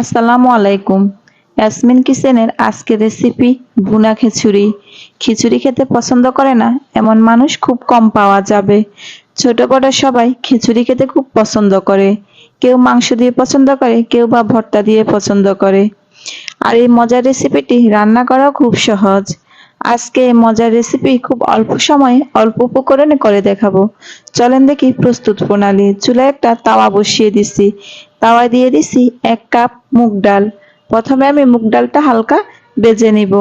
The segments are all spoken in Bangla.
আসসালামু আলাইকুম। ইয়াসমিন কিচেনের আজকের রেসিপি ভুনা খিচুড়ি। খিচুড়ি খেতে পছন্দ করে না এমন মানুষ খুব কম পাওয়া যাবে। ছোট বড় সবাই খিচুড়ি খেতে খুব পছন্দ করে। কেউ মাংস দিয়ে পছন্দ করে, কেউ বা ভর্তা দিয়ে পছন্দ করে। আর এই মজার রেসিপিটি রান্না করাও খুব সহজ। আজকে এই মজার রেসিপি খুব অল্প সময়ে অল্প উপকরণে করে দেখাবো। চলেন দেখি প্রস্তুত প্রণালী। চুলায় একটা তাওয়া বসিয়ে দিছি। তাওয়ায় দিয়ে দিছি 1 কাপ মুগ ডাল। প্রথমে আমি মুগ ডালটা হালকা ভেজে নিব।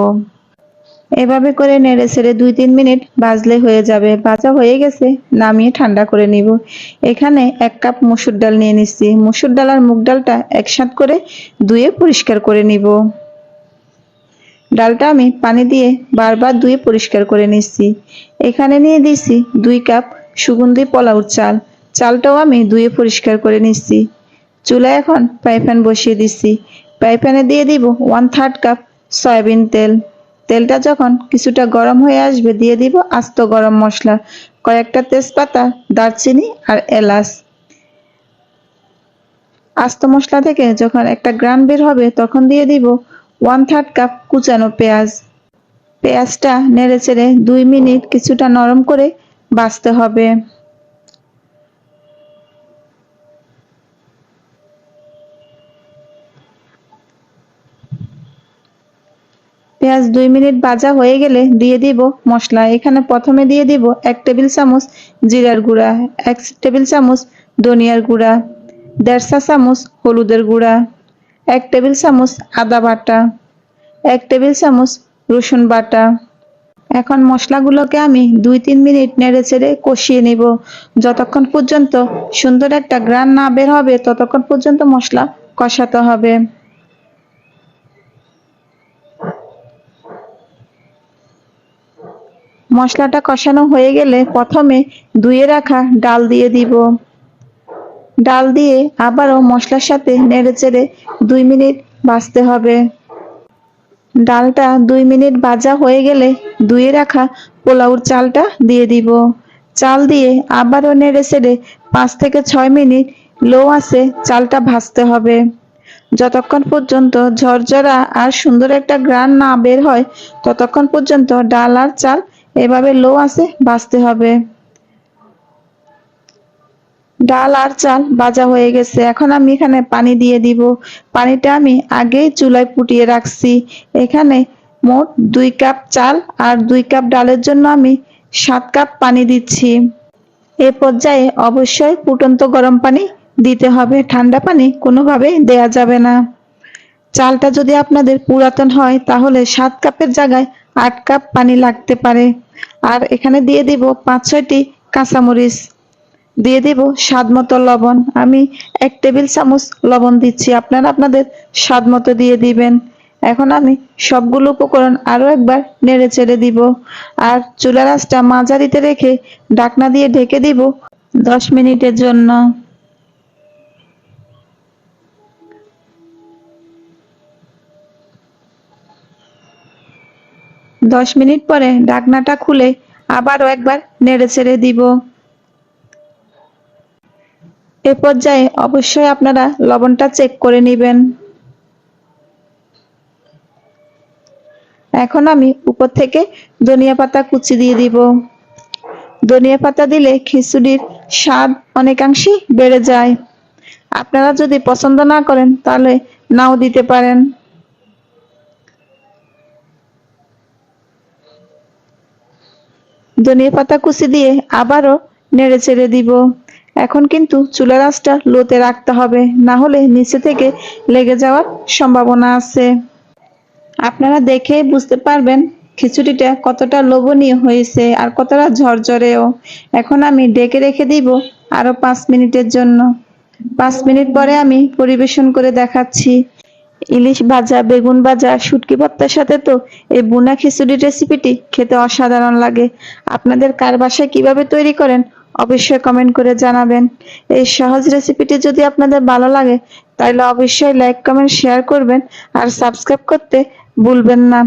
এভাবে করে নেড়ে ছেড়ে 2-3 মিনিট ভাজলে হয়ে যাবে। ভাজা হয়ে গেছে, নামিয়ে ঠান্ডা করে নিব। এখানে 1 কাপ মসুর ডাল নিয়ে নিচ্ছি। মসুর ডাল আর মুগ ডালটা একসাথে করে ধুয়ে পরিষ্কার করে নিব। ডালটা আমি পানি দিয়ে বারবার ধুয়ে পরিষ্কার করে নিচ্ছি। এখানে নিয়ে দিছি 2 কাপ সুগন্ধি পোলাও চাল। চালটাও আমি ধুয়ে পরিষ্কার করে নিচ্ছি। চুলায় এখন ফ্রাই প্যান বসিয়ে দিচ্ছি। ফ্রাই প্যানে দিয়ে দিব 1/3 কাপ সয়াবিন তেল। তেলটা যখন কিছুটা গরম হয়ে আসবে দিয়ে দিব আস্ত গরম মশলা, কয়েকটা তেজপাতা, দারচিনি আর এলাচ। আস্ত মশলা থেকে যখন একটা ঘ্রাণ বের হবে তখন দিয়ে দিব 1/3 কাপ কুচানো পেঁয়াজ। পেঁয়াজটা নেড়ে চেড়ে 2 মিনিট কিছুটা নরম করে ভাজতে হবে। পেঁয়াজ 2 মিনিট ভাজা হয়ে গেলে দিয়ে দিব মশলা। এখানে প্রথমে দিয়ে দিব 1 টেবিল চামচ জিরার গুঁড়া, 1 টেবিল চামচ ধনিয়ার গুঁড়া, 1.5 চা চামচ হলুদের গুঁড়া, 1 টেবিল চামচ আদা বাটা, 1 টেবিল চামচ রসুন বাটা। এখন মশলাগুলোকে আমি 2-3 মিনিট নেড়ে চেড়ে কষিয়ে নিব। যতক্ষণ পর্যন্ত সুন্দর একটা ঘ্রাণ না বের হবে ততক্ষণ পর্যন্ত মশলা কষাতে হবে। মশলাটা কষানো হয়ে গেলে প্রথমে ধুয়ে রাখা ডাল দিয়ে দিব। ডাল দিয়ে আবারও মশলার সাথে নেড়েচেড়ে 2 মিনিট ভাজতে হবে। ডালটা 2 মিনিট ভাজা হয়ে গেলে ধুয়ে রাখা পোলাওর চালটা দিয়ে দিব। চাল দিয়ে আবারও নেড়েচেড়ে 5 থেকে 6 মিনিট লো আঁচে চালটা ভাজতে হবে। যতক্ষণ পর্যন্ত ঝরঝরা আর সুন্দর একটা ঘ্রাণ না বের হয় ততক্ষণ পর্যন্ত ডাল আর চাল এভাবে লো আঁচে ভাজতে হবে। ডাল আর চাল ভাজা হয়ে গেছে, এখন আমি এখানে পানি দিয়ে দিব। পানিটা আমি আগেই চুলায় ফুটিয়ে রাখছি। এখানে মোট 2 কাপ চাল আর 2 কাপ ডালের জন্য আমি 7 কাপ পানি দিচ্ছি। এ পর্যায়ে অবশ্যই ফুটন্ত গরম পানি দিতে হবে, ঠান্ডা পানি কোনোভাবেই দেয়া যাবে না। চালটা যদি আপনাদের পুরাতন হয় তাহলে 7 কাপের জায়গায় 8 কাপ পানি লাগতে পারে। আর এখানে দিয়ে দিব 5-6টি কাঁচামরিচ, দিয়ে দিব স্বাদ মতো লবণ। আমি 1 টেবিল চামচ লবণ দিচ্ছি, আপনারা আপনাদের স্বাদ মতো দিয়ে দিবেন। এখন আমি সবগুলো উপকরণ আরো একবার নেড়ে চেড়ে দিব আর চুলার আঁচটা মাঝারিতে রেখে ঢাকনা দিয়ে ঢেকে দিব 10 মিনিটের জন্য। 10 মিনিট পরে ঢাকনাটা খুলে আবারও একবার নেড়ে চেড়ে দিব। এ পর্যায়ে অবশ্যই আপনারা লবণটা চেক করে নেবেন। এখন আমি উপর থেকে ধনিয়া পাতা কুচি দিয়ে দিব। ধনিয়া পাতা দিলে খিচুড়ির স্বাদ অনেকাংশেই বেড়ে যায়। আপনারা যদি পছন্দ না করেন তাহলে নাও দিতে পারেন। ধনিয়া পাতা কুচি দিয়ে আবারও নেড়ে চেড়ে দিব। এখন কিন্তু চুলার আঁচটা লোতে রাখতে হবে, না হলে নিচে থেকে লেগে যাওয়ার সম্ভাবনা আছে। আপনারা দেখে বুঝতে পারবেন খিচুড়িটা কতটা লোভনীয় হয়েছে আর কতটা ঝরঝরেও। এখন আমি ঢেকে রেখে দিব আরো 5 মিনিটের জন্য। 5 মিনিট পরে আমি পরিবেশন করে দেখাচ্ছি। ইলিশ ভাজা, বেগুন ভাজা, শুটকি ভর্তার সাথে তো এই ভুনা খিচুড়ির রেসিপিটি খেতে অসাধারণ লাগে। আপনাদের কার বাসায় কিভাবে তৈরি করেন অবশ্যই কমেন্ট করে জানাবেন। এই সহজ রেসিপিটি যদি আপনাদের ভালো লাগে তাহলে অবশ্যই লাইক, কমেন্ট, শেয়ার করবেন আর সাবস্ক্রাইব করতে ভুলবেন না।